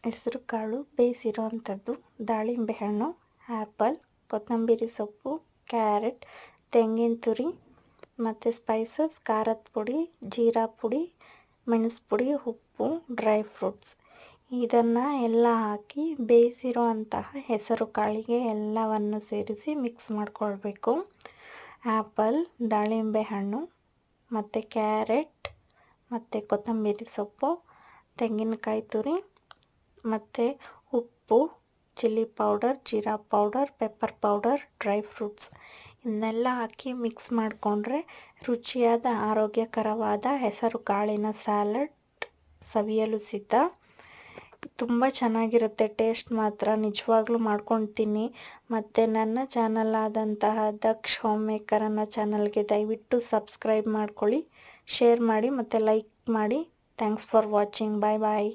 ಹೆಸರು ಕಾಳು ಬೇಯಿಸಿರೋವಂಥದ್ದು, ದಾಳಿಂಬೆ ಹಣ್ಣು, ಆ್ಯಪಲ್, ಕೊತ್ತಂಬರಿ ಸೊಪ್ಪು, ಕ್ಯಾರೆಟ್, ತೆಂಗಿನ ತುರಿ ಮತ್ತು ಸ್ಪೈಸಸ್, ಖಾರದ ಪುಡಿ, ಜೀರಾ ಪುಡಿ, ಮೆಣಸು ಪುಡಿ, ಉಪ್ಪು, ಡ್ರೈ ಫ್ರೂಟ್ಸ್ ಇದನ್ನು ಎಲ್ಲ ಹಾಕಿ ಬೇಯಿಸಿರೋ ಅಂತಹ ಹೆಸರು ಕಾಳಿಗೆ ಎಲ್ಲವನ್ನು ಸೇರಿಸಿ ಮಿಕ್ಸ್ ಮಾಡಿಕೊಳ್ಬೇಕು. ಆ್ಯಪಲ್, ದಾಳಿಂಬೆ ಹಣ್ಣು ಮತ್ತು ಕ್ಯಾರೆಟ್ ಮತ್ತು ಕೊತ್ತಂಬರಿ ಸೊಪ್ಪು, ತೆಂಗಿನಕಾಯಿ ತುರಿ ಮತ್ತು ಉಪ್ಪು, chilli powder, jeera powder, pepper powder, dry fruits ಇವನ್ನೆಲ್ಲ ಹಾಕಿ ಮಿಕ್ಸ್ ಮಾಡಿಕೊಂಡ್ರೆ ರುಚಿಯಾದ ಆರೋಗ್ಯಕರವಾದ ಹೆಸರು ಕಾಳಿನ ಸ್ಯಾಲಡ್ ಸವಿಯಲು ಸಿದ್ಧ. ತುಂಬ ಚೆನ್ನಾಗಿರುತ್ತೆ, ಟೇಸ್ಟ್ ಮಾತ್ರ ನಿಜವಾಗ್ಲೂ ಮಾಡ್ಕೊಂಡು ತಿನ್ನಿ. ಮತ್ತು ನನ್ನ ಚಾನಲ್ ಆದಂತಹ ದಕ್ಷ ಹೋಮ್ ಮೇಕರ್ ಅನ್ನೋ ಚಾನಲ್ಗೆ ದಯವಿಟ್ಟು ಸಬ್ಸ್ಕ್ರೈಬ್ ಮಾಡ್ಕೊಳ್ಳಿ, ಶೇರ್ ಮಾಡಿ ಮತ್ತು ಲೈಕ್ ಮಾಡಿ. Thanks for watching. Bye bye.